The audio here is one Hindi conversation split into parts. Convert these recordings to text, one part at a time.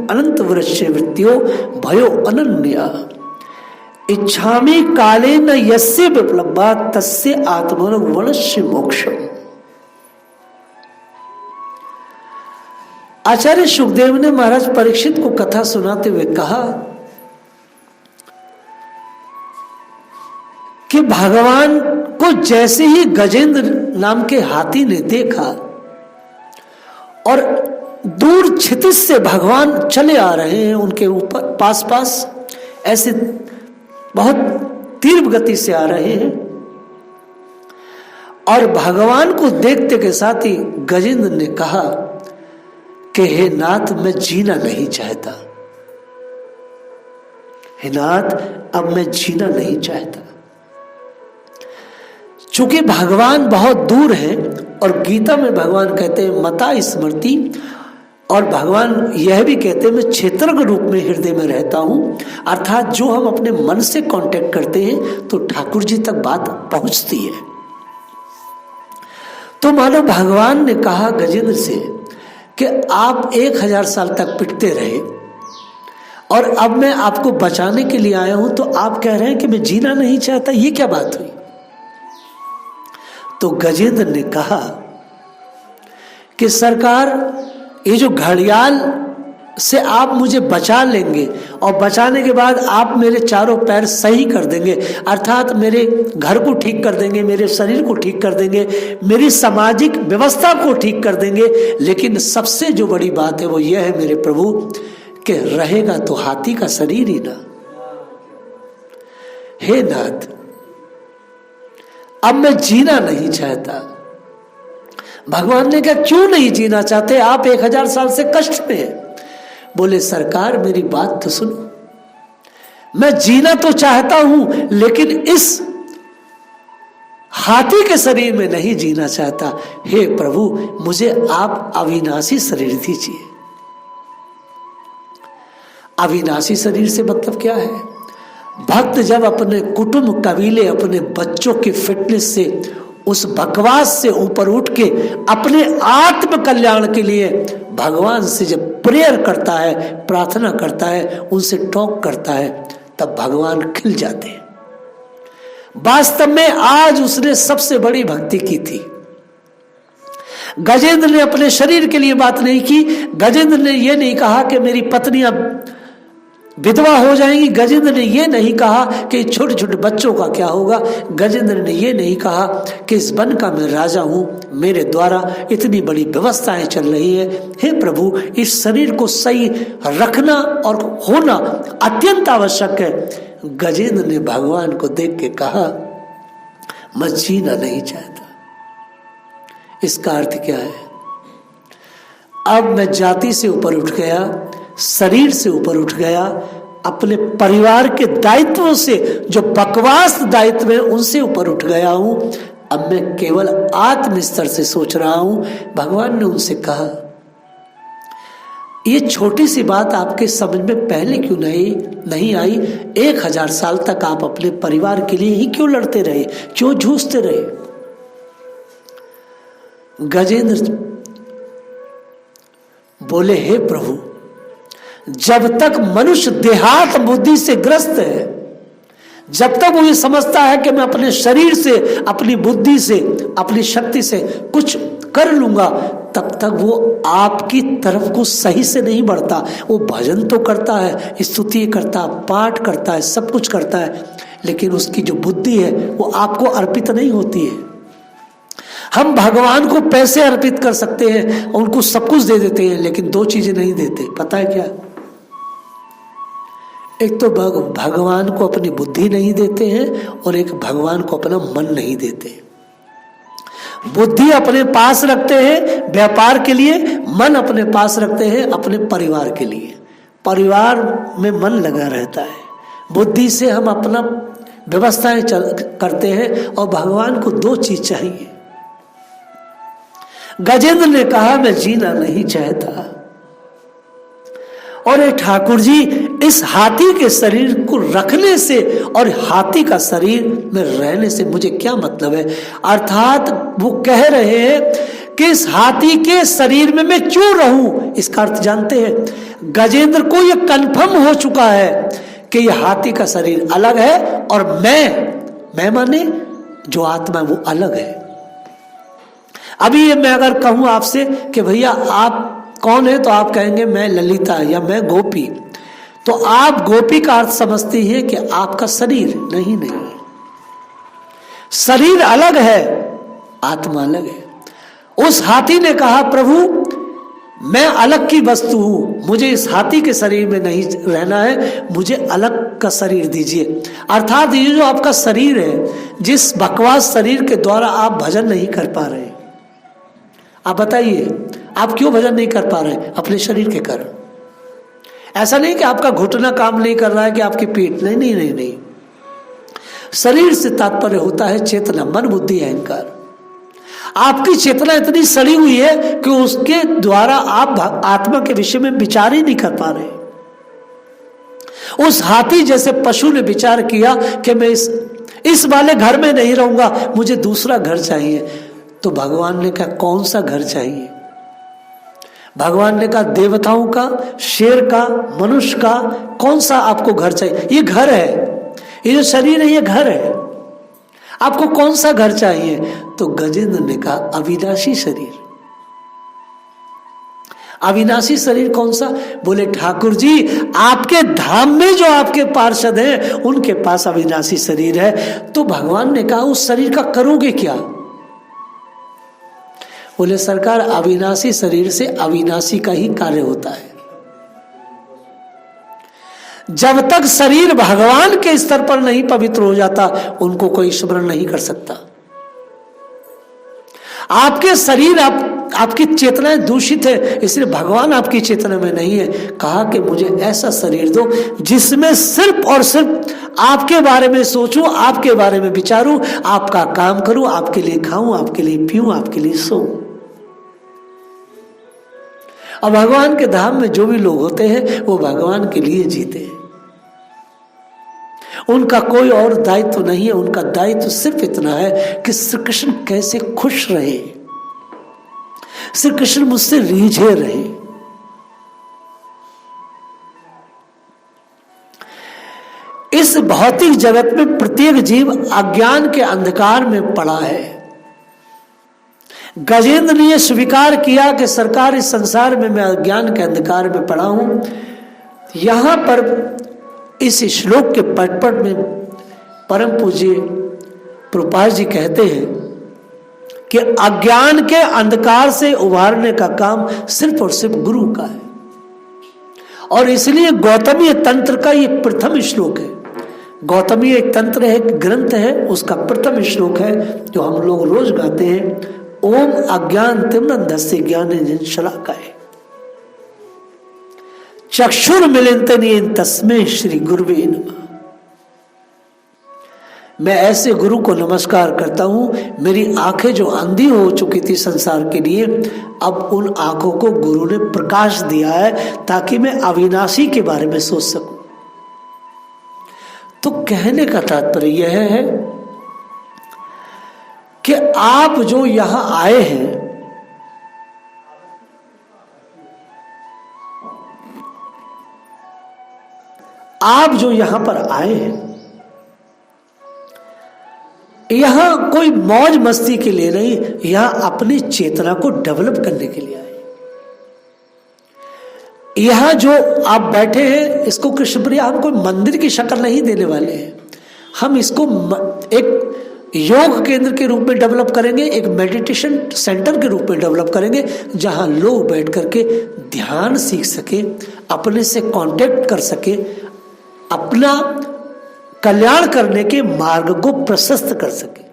अनंत वृश्य वृत्तियो भयो अनन्या इच्छामि काले न यस्य विप्लवा तस्य आत्मन वनस्य मोक्षम। आचार्य सुखदेव ने महाराज परीक्षित को कथा सुनाते हुए कहा कि भगवान को जैसे ही गजेंद्र नाम के हाथी ने देखा और दूर क्षितिज से भगवान चले आ रहे हैं, उनके ऊपर पास पास ऐसे बहुत तीव्र गति से आ रहे हैं, और भगवान को देखते के साथ ही गजेंद्र ने कहा कि हे नाथ, मैं जीना नहीं चाहता, हे नाथ, अब मैं जीना नहीं चाहता। चूंकि भगवान बहुत दूर है और गीता में भगवान कहते हैं मता स्मृति, और भगवान यह भी कहते हैं मैं क्षेत्रज्ञ रूप में हृदय में रहता हूं, अर्थात जो हम अपने मन से कांटेक्ट करते हैं तो ठाकुर जी तक बात पहुंचती है। तो मानो भगवान ने कहा गजेंद्र से कि आप 1000 साल तक पिटते रहे और अब मैं आपको बचाने के लिए आया हूं, तो आप कह रहे हैं कि मैं जीना नहीं चाहता, ये क्या बात हुई? तो गजेंद्र ने कहा कि सरकार, ये जो घड़ियाल से आप मुझे बचा लेंगे और बचाने के बाद आप मेरे चारों पैर सही कर देंगे, अर्थात मेरे घर को ठीक कर देंगे, मेरे शरीर को ठीक कर देंगे, मेरी सामाजिक व्यवस्था को ठीक कर देंगे, लेकिन सबसे जो बड़ी बात है वो ये है मेरे प्रभु कि रहेगा तो हाथी का शरीर ही ना। हे नाथ, अब मैं जीना नहीं चाहता। भगवान ने कहा क्यों नहीं जीना चाहते, आप 1000 साल से कष्ट में हैं। बोले सरकार, मेरी बात तो सुनो, मैं जीना तो चाहता हूं लेकिन इस हाथी के शरीर में नहीं जीना चाहता। हे प्रभु, मुझे आप अविनाशी शरीर दीजिए। अविनाशी शरीर से मतलब क्या है? भक्त जब अपने कुटुंब कबीले अपने बच्चों की फिटनेस से, उस बकवास से ऊपर उठ के अपने आत्म कल्याण के लिए भगवान से जब प्रेयर करता है, प्रार्थना करता है, उनसे टॉक करता है, तब भगवान खिल जाते हैं। वास्तव में आज उसने सबसे बड़ी भक्ति की थी। गजेंद्र ने अपने शरीर के लिए बात नहीं की। गजेंद्र ने यह नहीं कहा कि मेरी पत्नी अब विधवा हो जाएंगी। गजेंद्र ने यह नहीं कहा कि छोटे छोटे बच्चों का क्या होगा। गजेंद्र ने यह नहीं कहा कि इस वन का मैं राजा हूं, मेरे द्वारा इतनी बड़ी व्यवस्थाएं चल रही है। हे प्रभु, इस शरीर को सही रखना और होना अत्यंत आवश्यक है। गजेंद्र ने भगवान को देख के कहा, मैं जीना नहीं चाहता। इसका अर्थ क्या है? अब मैं जाति से ऊपर उठ गया, शरीर से ऊपर उठ गया, अपने परिवार के दायित्वों से, जो बकवास दायित्व है उनसे ऊपर उठ गया हूं। अब मैं केवल आत्म स्तर से सोच रहा हूं। भगवान ने उनसे कहा, ये छोटी सी बात आपके समझ में पहले क्यों नहीं आई? 1000 साल तक आप अपने परिवार के लिए ही क्यों लड़ते रहे, क्यों जूझते रहे? गजेंद्र बोले, हे प्रभु, जब तक मनुष्य देहात बुद्धि से ग्रस्त है, जब तक वो ये समझता है कि मैं अपने शरीर से, अपनी बुद्धि से, अपनी शक्ति से कुछ कर लूंगा, तब तक वो आपकी तरफ को सही से नहीं बढ़ता। वो भजन तो करता है, स्तुति करता है, पाठ करता है, सब कुछ करता है, लेकिन उसकी जो बुद्धि है वो आपको अर्पित नहीं होती है। हम भगवान को पैसे अर्पित कर सकते हैं, उनको सब कुछ दे देते हैं, लेकिन 2 चीजें नहीं देते। पता है क्या? एक तो भगवान को अपनी बुद्धि नहीं देते हैं, और एक भगवान को अपना मन नहीं देते। बुद्धि अपने पास रखते हैं व्यापार के लिए, मन अपने पास रखते हैं अपने परिवार के लिए। परिवार में मन लगा रहता है, बुद्धि से हम अपना व्यवस्थाएं करते हैं, और भगवान को 2 चीज चाहिए। गजेंद्र ने कहा, मैं जीना नहीं चाहता। और ठाकुर जी, इस हाथी के शरीर को रखने से और हाथी का शरीर में रहने से मुझे क्या मतलब है? अर्थात वो कह रहे हैं कि इस हाथी के शरीर में मैं क्यों रहूं। इसका अर्थ जानते हैं? गजेंद्र को यह कंफर्म हो चुका है कि यह हाथी का शरीर अलग है और मैं माने जो आत्मा वो अलग है। अभी ये मैं अगर कहूं आपसे कि भैया आप कौन है, तो आप कहेंगे मैं ललिता या मैं गोपी, तो आप गोपी का अर्थ समझते हैं कि आपका शरीर नहीं, शरीर अलग है, आत्मा अलग है। उस हाथी ने कहा प्रभु मैं अलग की वस्तु हूं, मुझे इस हाथी के शरीर में नहीं रहना है, मुझे अलग का शरीर दीजिए। अर्थात ये जो आपका शरीर है, जिस बकवास शरीर के द्वारा आप भजन नहीं कर पा रहे, आप बताइए आप क्यों भजन नहीं कर पा रहे? अपने शरीर के कारण। ऐसा नहीं कि आपका घुटना काम नहीं कर रहा है कि आपकी पीठ, नहीं नहीं नहीं नहीं। शरीर से तात्पर्य होता है चेतना, मन बुद्धि अहंकार। आपकी चेतना इतनी सड़ी हुई है कि उसके द्वारा आप आत्मा के विषय में विचार ही नहीं कर पा रहे। उस हाथी जैसे पशु ने विचार किया कि मैं इस वाले घर में नहीं रहूंगा, मुझे दूसरा घर चाहिए। तो भगवान ने कहा कौन सा घर चाहिए? भगवान ने कहा देवताओं का, शेर का, मनुष्य का, कौन सा आपको घर चाहिए? ये घर है, ये जो शरीर है ये घर है, आपको कौन सा घर चाहिए? तो गजेंद्र ने कहा अविनाशी शरीर। अविनाशी शरीर कौन सा? बोले ठाकुर जी आपके धाम में जो आपके पार्षद हैं उनके पास अविनाशी शरीर है। तो भगवान ने कहा उस शरीर का करोगे क्या? बोले सरकार अविनाशी शरीर से अविनाशी का ही कार्य होता है। जब तक शरीर भगवान के स्तर पर नहीं पवित्र हो जाता उनको कोई स्मरण नहीं कर सकता। आपके शरीर आपकी चेतनाएं दूषित है, इसलिए भगवान आपकी चेतना में नहीं है। कहा कि मुझे ऐसा शरीर दो जिसमें सिर्फ और सिर्फ आपके बारे में सोचूं, आपके बारे में विचारूं, आपका काम करूं, आपके लिए खाऊं, आपके लिए पीऊं, आपके लिए सोऊं। और भगवान के धाम में जो भी लोग होते हैं वो भगवान के लिए जीते हैं। उनका कोई और दायित्व नहीं है, उनका दायित्व सिर्फ इतना है कि श्री कृष्ण कैसे खुश रहे, श्री कृष्ण मुझसे रीझे रहे। इस भौतिक जगत में प्रत्येक जीव अज्ञान के अंधकार में पड़ा है। गजेंद्र ने यह स्वीकार किया कि सरकार इस संसार में मैं अज्ञान के अंधकार में पड़ा हूं। यहां पर इस श्लोक के पटपट में परम पूज्य प्रभुपाद जी कहते हैं कि अज्ञान के अंधकार से उभारने का काम सिर्फ और सिर्फ गुरु का है। और इसलिए गौतमीय तंत्र का यह प्रथम श्लोक है। गौतमीय एक तंत्र है, एक ग्रंथ है, उसका प्रथम श्लोक है जो हम लोग रोज गाते हैं। ओम अज्ञान तिम्नंधस्य ज्ञानेन शलाकाय चक्षुर्मिलितं तस्मै श्री गुरुवे नमः। मैं ऐसे गुरु को नमस्कार करता हूं, मेरी आंखें जो अंधी हो चुकी थी संसार के लिए, अब उन आंखों को गुरु ने प्रकाश दिया है ताकि मैं अविनाशी के बारे में सोच सकूं। तो कहने का तात्पर्य यह है कि आप जो यहां आए हैं, आप जो यहां पर आए हैं, यहां कोई मौज मस्ती के लिए नहीं, यहां अपनी चेतना को डेवलप करने के लिए आए। यहां जो आप बैठे हैं इसको कृष्णप्रिया हम कोई मंदिर की शक्ल नहीं देने वाले हैं। हम इसको एक योग केंद्र के रूप में डेवलप करेंगे, एक मेडिटेशन सेंटर के रूप में डेवलप करेंगे, जहां लोग बैठ करके ध्यान सीख सके, अपने से कांटेक्ट कर सके, अपना कल्याण करने के मार्ग को प्रशस्त कर सके।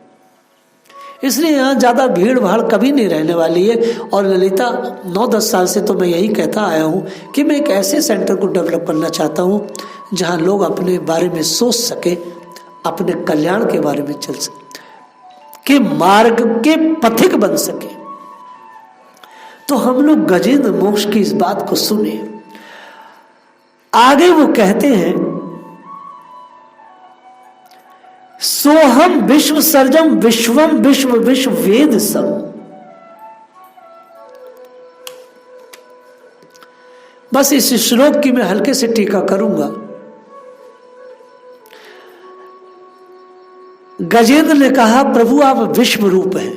इसलिए यहाँ ज़्यादा भीड़ भाड़ कभी नहीं रहने वाली है। और ललिता 9-10 साल से तो मैं यही कहता आया हूँ कि मैं एक ऐसे सेंटर को डेवलप करना चाहता हूँ जहाँ लोग अपने बारे में सोच सके, अपने कल्याण के बारे में चल सके, के मार्ग के पथिक बन सके। तो हम लोग गजेंद्र मोक्ष की इस बात को सुने। आगे वो कहते हैं सोहम विश्व सर्जम विश्वम विश्व विश्व वेद सम। बस इस श्लोक की मैं हल्के से टीका करूंगा। गजेंद्र ने कहा, प्रभु आप विश्व रूप हैं,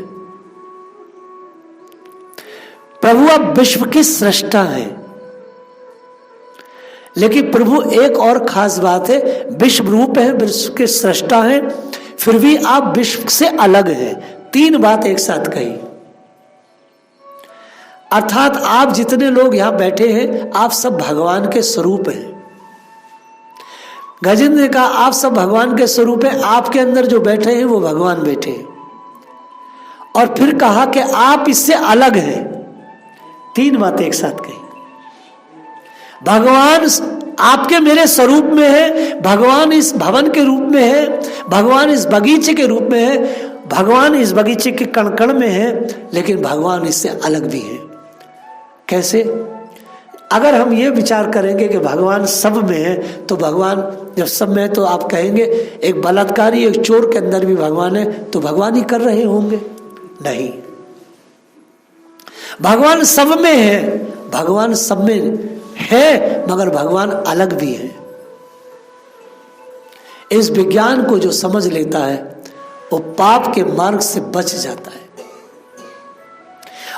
प्रभु आप विश्व के सृष्टा हैं। लेकिन प्रभु एक और खास बात है, विश्व रूप है, विश्व के सृष्टा हैं, फिर भी आप विश्व से अलग हैं। 3 बात एक साथ कही। अर्थात आप जितने लोग यहां बैठे हैं, आप सब भगवान के स्वरूप हैं। गजेंद्र ने कहा, आप सब भगवान के स्वरूप हैं, आपके अंदर जो बैठे हैं वो भगवान बैठे हैं। और फिर कहा कि आप इससे अलग हैं। 3 बातें एक साथ कही। भगवान आपके मेरे स्वरूप में है, भगवान इस भवन के रूप में है, भगवान इस बगीचे के रूप में है, भगवान इस बगीचे के कण कण में है, लेकिन भगवान इससे अलग भी है। कैसे? अगर हम ये विचार करेंगे कि भगवान सब में है, तो भगवान जब सब में है तो आप कहेंगे एक बलात्कारी, एक चोर के अंदर भी भगवान है, तो भगवान ही कर रहे होंगे। नहीं, भगवान सब में है, भगवान सब में है, मगर भगवान अलग भी है। इस विज्ञान को जो समझ लेता है वो पाप के मार्ग से बच जाता है।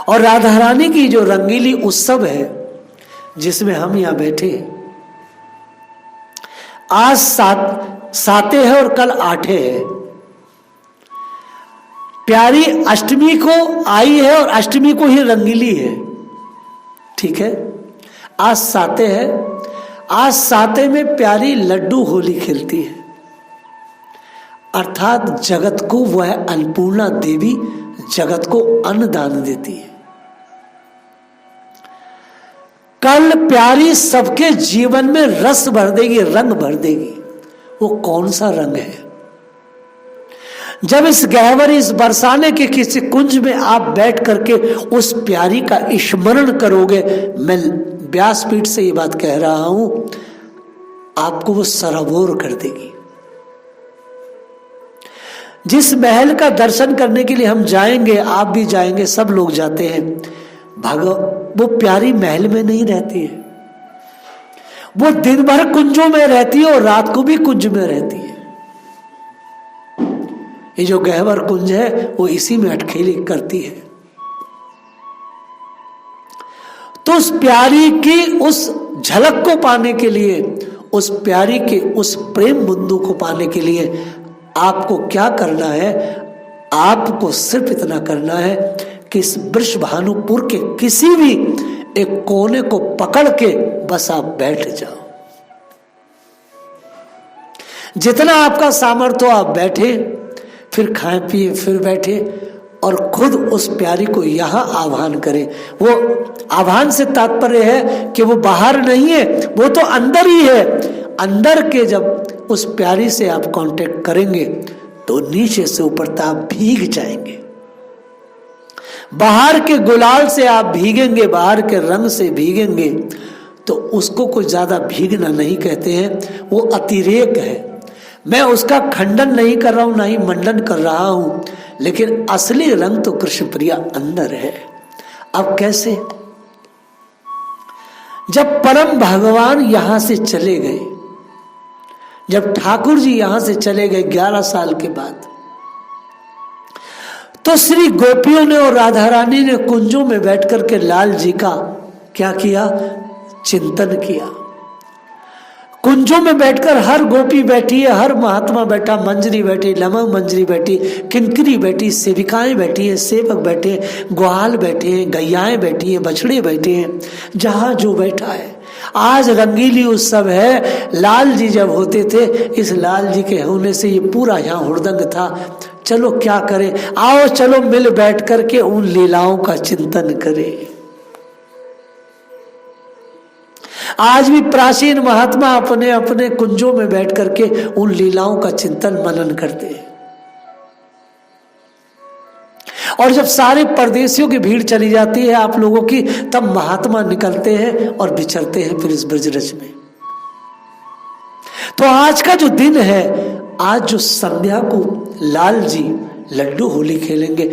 और राधा रानी की जो रंगीली उत्सव है जिसमें हम यहां बैठे, आज 7 है और कल 8 है। प्यारी अष्टमी को आई है और अष्टमी को ही रंगीली है। ठीक है, आज 7 है, आज 7 में प्यारी लड्डू होली खेलती है। अर्थात जगत को वह अन्नपूर्णा देवी जगत को अन्न दान देती है। कल प्यारी सबके जीवन में रस भर देगी, रंग भर देगी। वो कौन सा रंग है? जब इस गहवर, इस बरसाने के किसी कुंज में आप बैठ करके उस प्यारी का स्मरण करोगे, मैं व्यासपीठ से ये बात कह रहा हूं, आपको वो सराबोर कर देगी। जिस महल का दर्शन करने के लिए हम जाएंगे, आप भी जाएंगे, सब लोग जाते हैं, वो प्यारी महल में नहीं रहती है। वो दिन भर कुंजों में रहती है और रात को भी कुंज में रहती है। ये जो गहवर कुंज है वो इसी में अटखेली करती है। तो उस प्यारी की उस झलक को पाने के लिए, उस प्यारी के उस प्रेम बिंदु को पाने के लिए आपको क्या करना है? आपको सिर्फ इतना करना है कि इस वृषभानुपुर के किसी भी एक कोने को पकड़ के बस आप बैठ जाओ। जितना आपका सामर्थ्य हो आप बैठे, फिर खाएं पिए, फिर बैठे और खुद उस प्यारी को यहां आह्वान करें। वो आह्वान से तात्पर्य है कि वो बाहर नहीं है, वो तो अंदर ही है। अंदर के जब उस प्यारी से आप कांटेक्ट करेंगे तो नीचे से ऊपर तक आप भीग जाएंगे। बाहर के गुलाल से आप भीगेंगे, बाहर के रंग से भीगेंगे, तो उसको कुछ ज्यादा भीगना नहीं कहते हैं, वो अतिरेक है। मैं उसका खंडन नहीं कर रहा हूं, ना ही मंडन कर रहा हूं, लेकिन असली रंग तो कृष्ण प्रिया अंदर है। अब कैसे? जब परम भगवान यहां से चले गए, जब ठाकुर जी यहां से चले गए 11 साल के बाद, तो श्री गोपियों ने और राधा रानी ने कुंजों में बैठकर के लाल जी का क्या किया? चिंतन किया। कुंजों में बैठकर हर गोपी बैठी है, हर महात्मा बैठा, मंजरी बैठी, लमक मंजरी बैठी, किंकरी बैठी, सेविकाएं बैठी हैं, सेवक बैठे हैं, ग्वाल बैठे हैं, गैयाएं बैठी हैं, बछड़े बैठे हैं, जहां जो बैठा है। आज रंगीली उत्सव है। लाल जी जब होते थे, इस लाल जी के होने से ये पूरा यहाँ हुड़दंग था। चलो क्या करें, आओ चलो मिल बैठ करके उन लीलाओं का चिंतन करें। आज भी प्राचीन महात्मा अपने अपने कुंजों में बैठ करके उन लीलाओं का चिंतन मनन करते हैं। और जब सारे परदेशियों की भीड़ चली जाती है आप लोगों की, तब महात्मा निकलते हैं और विचरते हैं फिर इस ब्रजरज में। तो आज का जो दिन है, आज जो संध्या को लाल जी लड्डू होली खेलेंगे,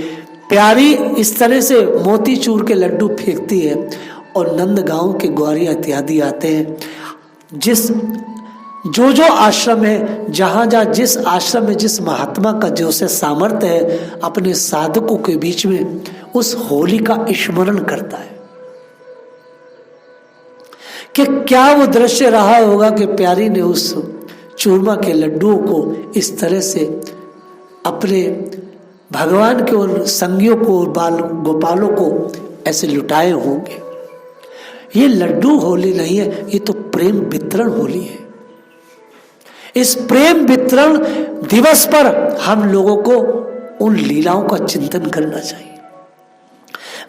प्यारी इस तरह से मोतीचूर के लड्डू फेंकती है और नंदगांव के ग्वारिया इत्यादि आते हैं। जो आश्रम है, जहाँ जिस आश्रम में जिस महात्मा का जो से सामर्थ्य है, अपने साधकों के बीच में उस होली का स्मरण करता है कि क्या वो दृश्य रहा होगा कि प्यारी ने उस चूरमा के लड्डुओं को इस तरह से अपने भगवान के और संगियों को और बाल गोपालों को ऐसे लुटाए होंगे। ये लड्डू होली नहीं है, ये तो प्रेम वितरण होली है। इस प्रेम वितरण दिवस पर हम लोगों को उन लीलाओं का चिंतन करना चाहिए।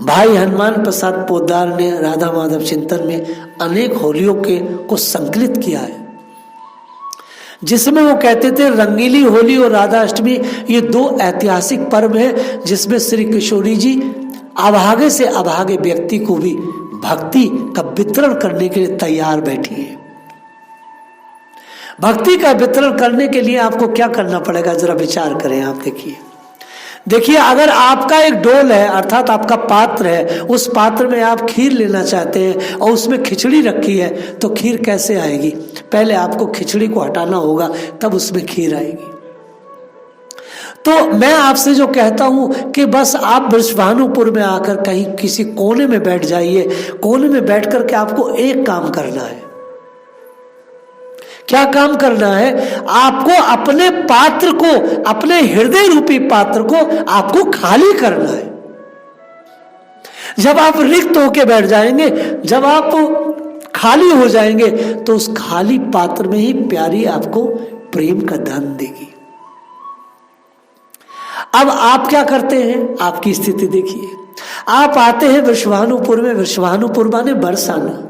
भाई हनुमान प्रसाद पोद्दार ने राधा माधव चिंतन में अनेक होलियों को संकलित किया है, जिसमें वो कहते थे रंगीली होली और राधा अष्टमी ये दो ऐतिहासिक पर्व है, जिसमें श्री किशोरी जी अभागे से अभागे व्यक्ति को भी भक्ति का वितरण करने के लिए तैयार बैठी है। भक्ति का वितरण करने के लिए आपको क्या करना पड़ेगा, जरा विचार करें। आप देखिए अगर आपका एक डोल है, अर्थात आपका पात्र है, उस पात्र में आप खीर लेना चाहते हैं और उसमें खिचड़ी रखी है, तो खीर कैसे आएगी? पहले आपको खिचड़ी को हटाना होगा, तब उसमें खीर आएगी। तो मैं आपसे जो कहता हूं कि बस आप वृषभानुपुर में आकर कहीं किसी कोने में बैठ जाइए। कोने में बैठ करके आपको एक काम करना है। क्या काम करना है? आपको अपने पात्र को, अपने हृदय रूपी पात्र को आपको खाली करना है। जब आप रिक्त होके बैठ जाएंगे, जब आप खाली हो जाएंगे, तो उस खाली पात्र में ही प्यारी आपको प्रेम का दान देगी। अब आप क्या करते हैं? आपकी स्थिति देखिए। आप आते हैं वृषभानुपुर में, वृषभानुपुर माने बरसाना।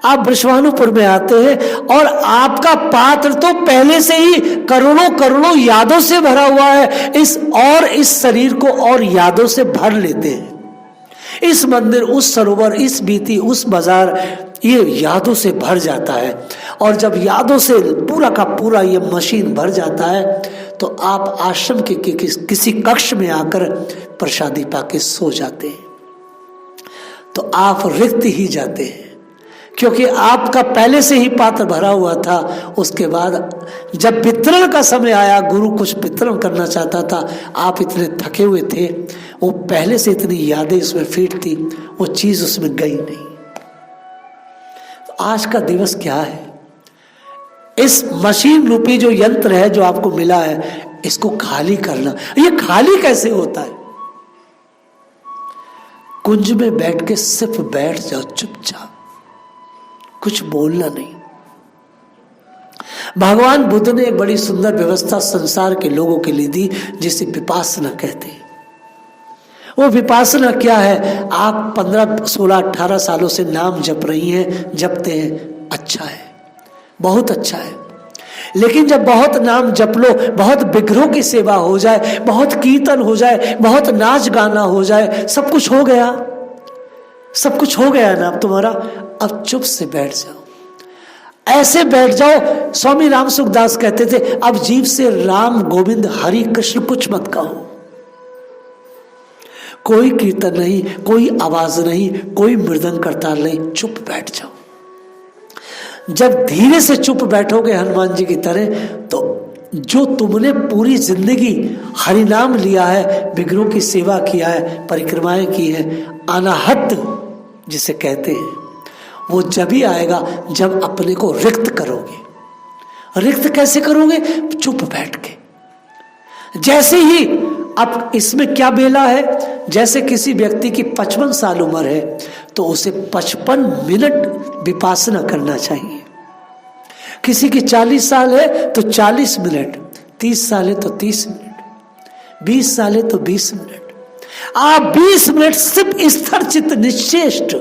आप वृषभानुपुर में आते हैं और आपका पात्र तो पहले से ही करोड़ों करोड़ों यादों से भरा हुआ है। इस शरीर को और यादों से भर लेते हैं। इस मंदिर, उस सरोवर, इस बीती, उस बाजार, ये यादों से भर जाता है। और जब यादों से पूरा का पूरा ये मशीन भर जाता है, तो आप आश्रम के किसी कक्ष में आकर प्रसादी पाके सो जाते हैं। तो आप रिक्त ही जाते हैं, क्योंकि आपका पहले से ही पात्र भरा हुआ था। उसके बाद जब वितरण का समय आया, गुरु कुछ वितरण करना चाहता था, आप इतने थके हुए थे, वो पहले से इतनी यादें उसमें फिट थी, वो चीज उसमें गई नहीं। तो आज का दिवस क्या है? इस मशीन रूपी जो यंत्र है जो आपको मिला है, इसको खाली करना। ये खाली कैसे होता है? कुंज में बैठ के सिर्फ बैठ जाओ चुपचाप, कुछ बोलना नहीं। भगवान बुद्ध ने एक बड़ी सुंदर व्यवस्था संसार के लोगों के लिए दी, जिसे विपासना कहते हैं। वो विपासना क्या है? आप 15, 16, 18 सालों से नाम जप रही हैं, जपते हैं, अच्छा है, बहुत अच्छा है। लेकिन जब बहुत नाम जप लो, बहुत विग्रहों की सेवा हो जाए, बहुत कीर्तन हो जाए, बहुत नाच गाना हो जाए, सब कुछ हो गया, सब कुछ हो गया ना अब तुम्हारा, अब चुप से बैठ जाओ। ऐसे बैठ जाओ। स्वामी राम सुखदास कहते थे, अब जीव से राम गोविंद हरि कृष्ण कुछ मत कहो। कोई कीर्तन नहीं, कोई आवाज नहीं, कोई मृदंग करताल नहीं, चुप बैठ जाओ। जब धीरे से चुप बैठोगे हनुमान जी की तरह, तो जो तुमने पूरी जिंदगी हरिनाम लिया है, विग्रहों की सेवा किया है, परिक्रमाएं की है, अनाहत जिसे कहते हैं, वो जब ही आएगा जब अपने को रिक्त करोगे। रिक्त कैसे करोगे? चुप बैठ के। जैसे ही अब इसमें क्या बेला है, जैसे किसी व्यक्ति की 55 साल उम्र है, तो उसे 55 मिनट विपासना करना चाहिए। किसी की 40 साल है तो 40 मिनट, 30 साल है तो 30 मिनट, 20 साल है तो 20 मिनट। आप 20 मिनट सिर्फ स्थिर चित्त निश्चेष्ट,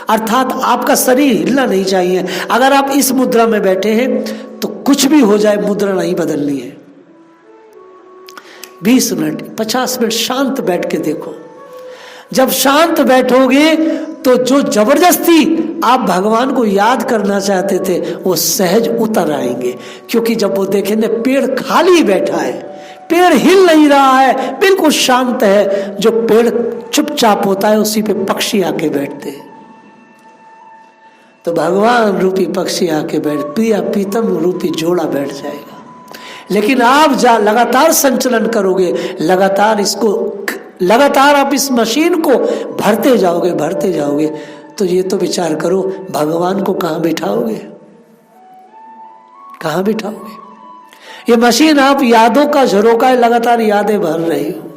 अर्थात आपका शरीर हिलना नहीं चाहिए। अगर आप इस मुद्रा में बैठे हैं तो कुछ भी हो जाए, मुद्रा नहीं बदलनी है। 20 मिनट, 50 मिनट शांत बैठ के देखो। जब शांत बैठोगे तो जो जबरदस्ती आप भगवान को याद करना चाहते थे, वो सहज उतर आएंगे। क्योंकि जब वो देखेंगे पेड़ खाली बैठा है, पेड़ हिल नहीं रहा है, बिल्कुल शांत है, जो पेड़ चुपचाप होता है उसी पे पक्षी आके बैठते हैं। तो भगवान रूपी पक्षी आके बैठ, प्रिया पीतम रूपी जोड़ा बैठ जाएगा। लेकिन आप लगातार संचलन करोगे, लगातार आप इस मशीन को भरते जाओगे, तो ये तो विचार करो भगवान को कहाँ बिठाओगे? कहाँ बिठाओगे? ये मशीन आप यादों का झरोका है, लगातार यादें भर रही हो।